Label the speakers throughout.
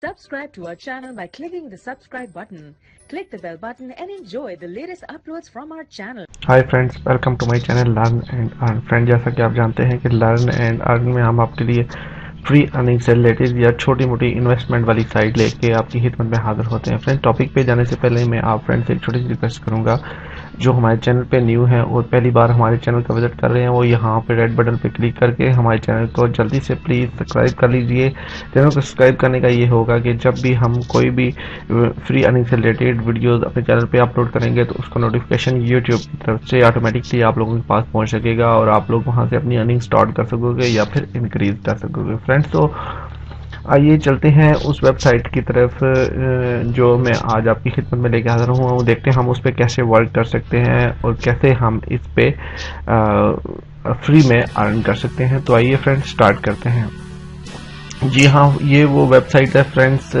Speaker 1: Subscribe to our channel by clicking the subscribe button. Click the bell button and enjoy the latest uploads from our channel.
Speaker 2: Hi friends, welcome to my channel learn and earn. Friend, जैसा कि आप जानते हैं कि learn and earn में हम आपके लिए फ्री अर्निंग से रिलेटेड या छोटी मोटी इन्वेस्टमेंट वाली साइट लेके आपकी खिदमत में हाजिर होते हैं। फ्रेंड, टॉपिक पे जाने से पहले मैं आप फ्रेंड से एक छोटी सी रिक्वेस्ट करूंगा, जो हमारे चैनल पे न्यू है और पहली बार हमारे चैनल का विजिट कर रहे हैं, वो यहाँ पे रेड बटन पे क्लिक करके हमारे चैनल को जल्दी से प्लीज़ सब्सक्राइब कर लीजिए। चैनल को सब्सक्राइब करने का ये होगा कि जब भी हम कोई भी फ्री अर्निंग से रिलेटेड वीडियोस अपने चैनल पे अपलोड करेंगे तो उसका नोटिफिकेशन यूट्यूब की तरफ से ऑटोमेटिकली आप लोगों के पास पहुँच सकेगा और आप लोग वहाँ से अपनी अर्निंग स्टार्ट कर सकोगे या फिर इंक्रीज कर सकोगे। फ्रेंड्स, तो आइए चलते हैं उस वेबसाइट की तरफ जो मैं आज आपकी खिदमत में लेके हाजिर हूँ। देखते हैं हम उस पर कैसे वर्क कर सकते हैं और कैसे हम इस पे फ्री में अर्न कर सकते हैं। तो आइए फ्रेंड्स स्टार्ट करते हैं। जी हाँ, ये वो वेबसाइट है फ्रेंड्स,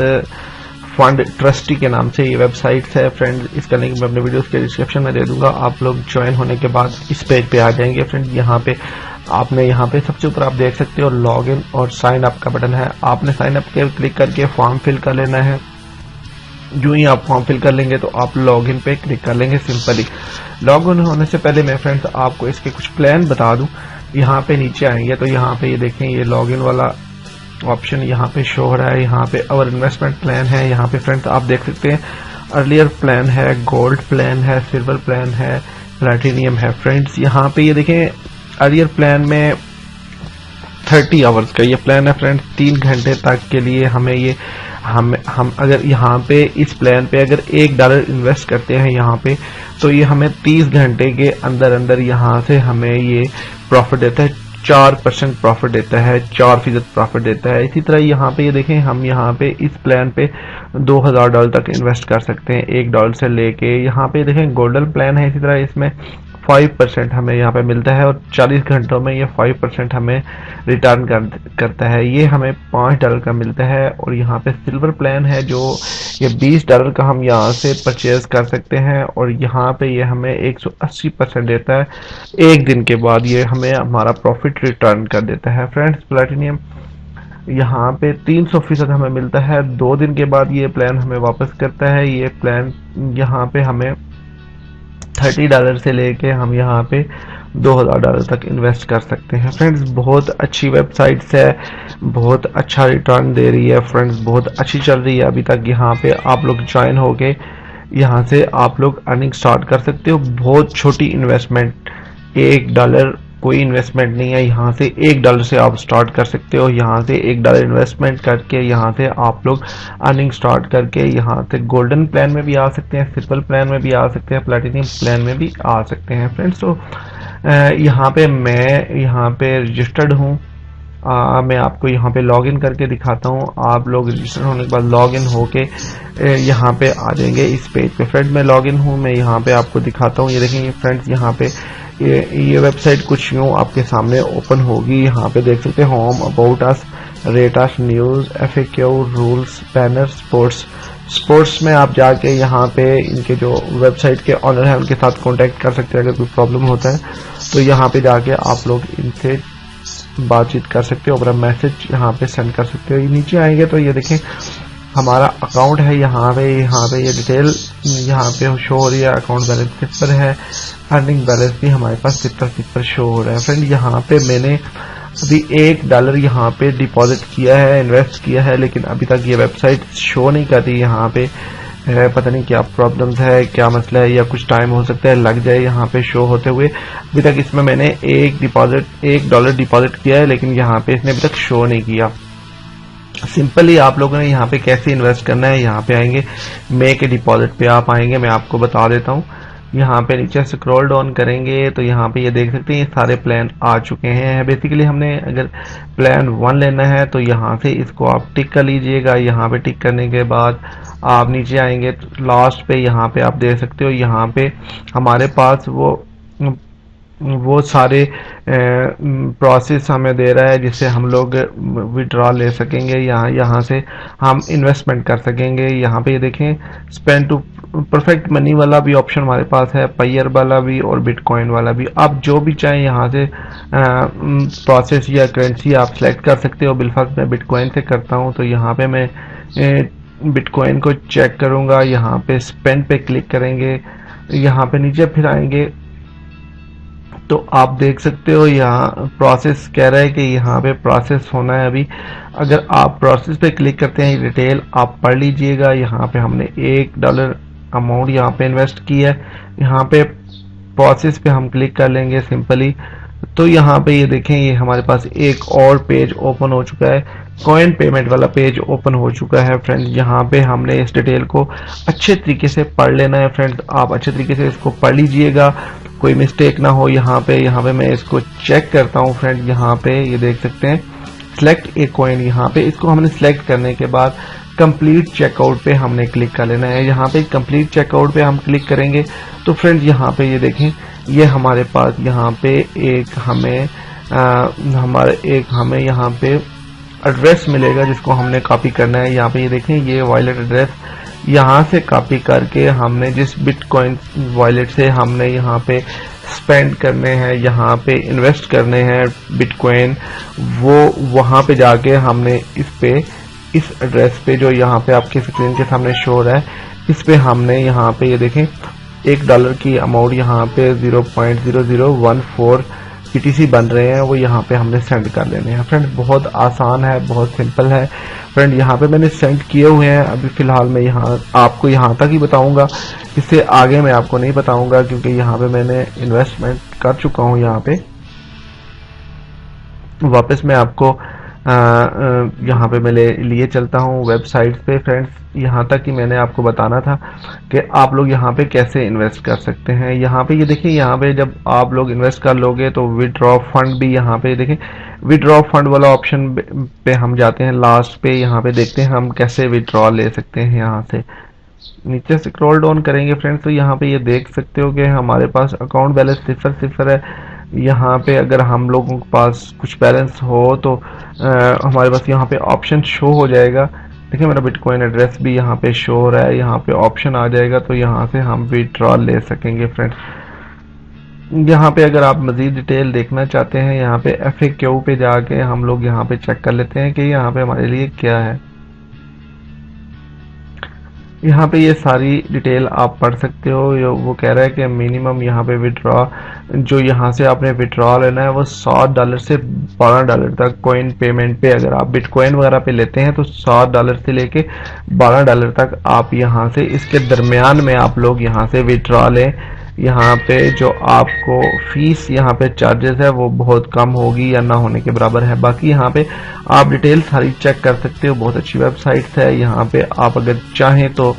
Speaker 2: फंड ट्रस्टी के नाम से ये वेबसाइट है। फ्रेंड्स, इसका लिंक मैं अपने वीडियोस के डिस्क्रिप्शन में दे दूंगा। आप लोग ज्वाइन होने के बाद इस पेज पे आ जाएंगे। फ्रेंड्स, यहाँ पे आपने यहाँ पे सबसे ऊपर आप देख सकते हो लॉगिन और साइन अप का बटन है। आपने साइन अप पे क्लिक करके फॉर्म फिल कर लेना है। जो ही आप फॉर्म फिल कर लेंगे तो आप लॉगिन पे क्लिक कर लेंगे। सिंपली लॉगिन होने से पहले मैं फ्रेंड्स आपको इसके कुछ प्लान बता दूं। यहाँ पे नीचे आएंगे तो यहाँ पे ये देखें, ये लॉगिन वाला ऑप्शन यहाँ पे शो हो रहा है। यहाँ पे अवर इन्वेस्टमेंट प्लान है। यहाँ पे फ्रेंड्स आप देख सकते हैं अर्लियर प्लान है, गोल्ड प्लान है, सिल्वर प्लान है, प्लैटिनियम है। फ्रेंड्स, यहाँ पे ये देखें अर्लियर प्लान में 30 आवर्स का ये प्लान है। फ्रेंड्स, 3 घंटे तक के लिए हमें ये हम अगर यहाँ पे इस प्लान पे अगर $1 इन्वेस्ट करते हैं यहाँ पे, तो ये हमें 30 घंटे के अंदर अंदर यहाँ से हमें ये प्रॉफिट देता है। 4% प्रॉफिट देता है, 4% प्रॉफिट देता है। इसी तरह यहाँ पे ये देखें, हम यहाँ पे इस प्लान पे $2000 तक इन्वेस्ट कर सकते हैं, $1 से लेके। यहाँ पे देखें गोल्डन प्लान है, इसी तरह इसमें 5% हमें यहाँ पे मिलता है और 40 घंटों में ये 5% हमें रिटर्न करता है। ये हमें $5 का मिलता है। और यहाँ पे सिल्वर प्लान है जो ये $20 का हम यहाँ से परचेज कर सकते हैं और यहाँ पे ये हमें 180% देता है। एक दिन के बाद ये हमें हमारा प्रॉफिट रिटर्न कर देता है। फ्रेंड्स, प्लैटिनियम यहाँ पे 300% हमें मिलता है। 2 दिन के बाद ये प्लान हमें वापस करता है। ये प्लान यहाँ पे हमें $30 से लेके हम यहाँ पे $2000 तक इन्वेस्ट कर सकते हैं। फ्रेंड्स, बहुत अच्छी वेबसाइट्स है, बहुत अच्छा रिटर्न दे रही है। फ्रेंड्स, बहुत अच्छी चल रही है अभी तक। यहाँ पे आप लोग ज्वाइन हो गए, यहाँ से आप लोग अर्निंग स्टार्ट कर सकते हो। बहुत छोटी इन्वेस्टमेंट, $1 कोई इन्वेस्टमेंट नहीं है। यहाँ से $1 से आप स्टार्ट कर सकते हो। यहाँ से $1 इन्वेस्टमेंट करके यहाँ से आप लोग अर्निंग स्टार्ट करके यहाँ से गोल्डन प्लान में भी आ सकते हैं, सिल्वर प्लान में भी आ सकते हैं, प्लैटिनियम प्लान में भी आ सकते हैं। फ्रेंड्स, तो यहाँ पे मैं यहाँ पे रजिस्टर्ड हूँ। मैं आपको यहाँ पे लॉगिन करके दिखाता हूँ। आप लोग रजिस्टर होने के बाद लॉगिन होके यहाँ पे आ जाएंगे इस पेज पे। फ्रेंड, मैं लॉगिन हूँ, मैं यहाँ पे आपको दिखाता हूँ। ये देखेंगे फ्रेंड्स, यहाँ पे ये वेबसाइट कुछ यूँ आपके सामने ओपन होगी। यहाँ पे देख सकते हैं home, about us, rate us, news, FAQ, rules, banner, sports में आप जाके यहाँ पे इनके जो वेबसाइट के ऑनर हैं उनके साथ कांटेक्ट कर सकते हैं। अगर कोई प्रॉब्लम होता है तो यहाँ पे जाके आप लोग इनसे बातचीत कर सकते हो, अपना मैसेज यहाँ पे सेंड कर सकते हो। नीचे आएंगे तो ये देखें हमारा अकाउंट है। यहाँ पे ये डिटेल यहाँ पे शो हो रही है। अकाउंट बैलेंस 0 है, अर्निंग बैलेंस भी हमारे पास 0 शो हो रहा है। फ्रेंड, यहाँ पे मैंने अभी $1 यहाँ पे डिपॉजिट किया है, इन्वेस्ट किया है, लेकिन अभी तक ये वेबसाइट शो नहीं कर रही। यहाँ पे पता नहीं क्या प्रॉब्लम्स है, क्या मसला है, या कुछ टाइम हो सकता है लग जाए यहाँ पे शो होते हुए। अभी तक इसमें मैंने $1 डिपॉजिट किया है, लेकिन यहाँ पे इसने अभी तक शो नहीं किया। सिंपली आप लोगों ने यहाँ पे कैसे इन्वेस्ट करना है, यहाँ पे आएंगे मेक ए डिपॉजिट पे आप आएंगे, मैं आपको बता देता हूँ। यहाँ पे नीचे स्क्रॉल डाउन करेंगे तो यहाँ पे ये देख सकते हैं ये सारे प्लान आ चुके हैं। बेसिकली हमने अगर प्लान 1 लेना है तो यहाँ से इसको आप टिक कर लीजिएगा। यहाँ पे टिक करने के बाद आप नीचे आएंगे तो लास्ट पे यहाँ पे आप देख सकते हो, यहाँ पे हमारे पास वो सारे प्रोसेस हमें दे रहा है जिससे हम लोग विड्रॉ ले सकेंगे। यहाँ से हम इन्वेस्टमेंट कर सकेंगे। यहाँ पे ये देखें स्पेंड टू परफेक्ट मनी वाला भी ऑप्शन हमारे पास है, पायर वाला भी और बिटकॉइन वाला भी। आप जो भी चाहें यहाँ से प्रोसेस या करेंसी आप सेलेक्ट कर सकते हो। बिलफर्ज मैं बिटकॉइन से करता हूँ, तो यहाँ पे मैं बिटकॉइन को चेक करूंगा। यहाँ पे स्पेंड पे क्लिक करेंगे, यहाँ पे नीचे फिर आएंगे तो आप देख सकते हो यहाँ प्रोसेस कह रहा है कि यहाँ पे प्रोसेस होना है अभी। अगर आप प्रोसेस पे क्लिक करते हैं, डिटेल आप पढ़ लीजिएगा। यहाँ पे हमने $1 अमाउंट यहाँ पे इन्वेस्ट किया है। यहाँ पे प्रोसेस पे हम क्लिक कर लेंगे सिंपली, तो यहाँ पे ये देखें, ये हमारे पास एक और पेज ओपन हो चुका है, कॉइन पेमेंट वाला पेज ओपन हो चुका है फ्रेंड्स। यहाँ पे हमने इस डिटेल को अच्छे तरीके से पढ़ लेना है फ्रेंड्स। आप अच्छे तरीके से इसको पढ़ लीजिएगा, कोई मिस्टेक ना हो। यहाँ पे मैं इसको चेक करता हूँ फ्रेंड्स। यहाँ पे ये देख सकते हैं सिलेक्ट ए कॉइन, यहाँ पे इसको हमने सिलेक्ट करने के बाद कंप्लीट चेकआउट पे हमने क्लिक कर लेना है। यहाँ पे कंप्लीट चेकआउट पे हम क्लिक करेंगे तो फ्रेंड्स यहाँ पे ये देखें, ये हमारे पास यहाँ पे एक हमें यहाँ पे एड्रेस मिलेगा जिसको हमने कॉपी करना है। यहाँ पे ये देखें, ये वॉलेट एड्रेस यहाँ से कॉपी करके हमने जिस बिटकॉइन वॉलेट से हमने यहाँ पे स्पेंड करने हैं, यहाँ पे इन्वेस्ट करने हैं बिटकॉइन, वो वहाँ पे जाके हमने इस एड्रेस पे जो यहाँ पे आपके स्क्रीन के सामने शो हो रहा है, इस पे हमने यहाँ पे ये देखें $1 की अमाउंट यहाँ पे 0.0014 BTC बन रहे हैं, वो यहाँ पे हमने सेंड कर लेने हैं फ्रेंड। बहुत आसान है, बहुत सिंपल है फ्रेंड। यहाँ पे मैंने सेंड किए हुए हैं। अभी फिलहाल मैं यहाँ आपको यहाँ तक ही बताऊंगा, इससे आगे मैं आपको नहीं बताऊंगा क्योंकि यहाँ पे मैंने इन्वेस्टमेंट कर चुका हूँ। यहाँ पे वापस मैं आपको यहाँ पे मैं लिए चलता हूँ वेबसाइट पे फ्रेंड्स। यहाँ तक कि मैंने आपको बताना था कि आप लोग यहाँ पे कैसे इन्वेस्ट कर सकते हैं। यहाँ पे ये देखिए, यहाँ पे जब आप लोग इन्वेस्ट कर लोगे तो विड्रॉ फंड भी यहाँ पे देखें, विड्रॉ फंड वाला ऑप्शन पे हम जाते हैं लास्ट पे। यहाँ पे देखते हैं हम कैसे विड्रॉ ले सकते हैं। यहाँ से नीचे स्क्रॉल डाउन करेंगे फ्रेंड्स तो यहाँ पे ये देख सकते हो कि हमारे पास अकाउंट बैलेंस 0 है। यहाँ पे अगर हम लोगों के पास कुछ बैलेंस हो तो हमारे पास यहाँ पे ऑप्शन शो हो जाएगा। देखिए मेरा बिटकॉइन एड्रेस भी यहाँ पे शो हो रहा है, यहाँ पे ऑप्शन आ जाएगा तो यहाँ से हम विड्रॉ ले सकेंगे फ्रेंड्स। यहाँ पे अगर आप मजीद डिटेल देखना चाहते हैं, यहाँ पे FAQ पे जाके हम लोग यहाँ पे चेक कर लेते हैं कि यहाँ पे हमारे लिए क्या है। यहाँ पे ये सारी डिटेल आप पढ़ सकते हो। वो कह रहा है कि मिनिमम यहाँ पे विड्रॉ, जो यहाँ से आपने विड्रॉ लेना है वो $100 से $12 तक कॉइन पेमेंट पे, अगर आप बिटकॉइन वगैरह पे लेते हैं तो $100 से लेके $12 तक आप यहाँ से, इसके दरमियान में आप लोग यहाँ से विड्रॉ लें। यहाँ पे जो आपको फीस यहाँ पे चार्जेस है वो बहुत कम होगी या ना होने के बराबर है। बाकी यहाँ पे आप डिटेल सारी चेक कर सकते हो, बहुत अच्छी वेबसाइट है। यहाँ पे आप अगर चाहें तो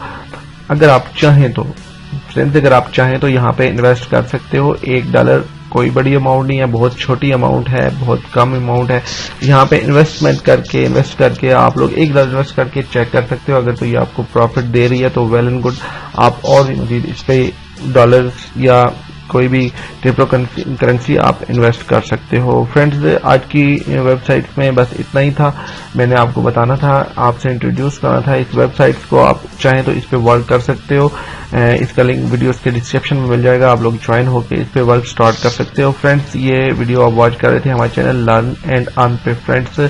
Speaker 2: फ्रेंड्स अगर आप चाहें तो यहाँ पे इन्वेस्ट कर सकते हो। $1 कोई बड़ी अमाउंट नहीं है, बहुत छोटी अमाउंट है, बहुत कम अमाउंट है। यहाँ पे इन्वेस्ट करके आप लोग $1 इन्वेस्ट करके चेक कर सकते हो। अगर तो ये आपको प्रॉफिट दे रही है तो वेल एंड गुड, आप और मजीद इस पे डॉलर्स या कोई भी क्रिप्टो करेंसी आप इन्वेस्ट कर सकते हो। फ्रेंड्स आज की वेबसाइट में बस इतना ही था, मैंने आपको बताना था, आपसे इंट्रोड्यूस करना था इस वेबसाइट्स को। आप चाहें तो इस पे वर्क कर सकते हो, इसका लिंक वीडियोस के डिस्क्रिप्शन में मिल जाएगा, आप लोग ज्वाइन होकर इस पे वर्क स्टार्ट कर सकते हो। फ्रेंड्स ये वीडियो आप वॉच कर रहे थे हमारे चैनल लर्न एंड अर्न पे। फ्रेंड्स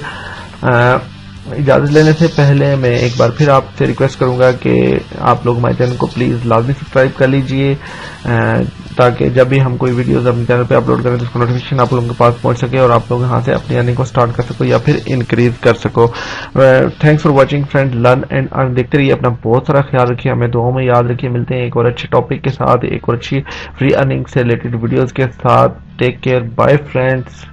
Speaker 2: इजाज़त लेने से पहले मैं एक बार फिर आपसे रिक्वेस्ट करूंगा कि आप लोग हमारे चैनल को प्लीज़ लाजमी सब्सक्राइब कर लीजिए, ताकि जब भी हम कोई वीडियोस अपने चैनल पे अपलोड करें तो उसका नोटिफिकेशन आप लोगों के पास पहुंच सके और आप लोग यहाँ से अपनी अर्निंग को स्टार्ट कर सको या फिर इंक्रीज कर सको। Thanks for watching friend, learn and earn देखते रहिए, अपना बहुत सारा ख्याल रखिए, हमें दुआओं में याद रखिए। मिलते हैं एक और अच्छे टॉपिक के साथ, एक और अच्छी फ्री अर्निंग से रिलेटेड वीडियोज़ के साथ। Take care, bye friends.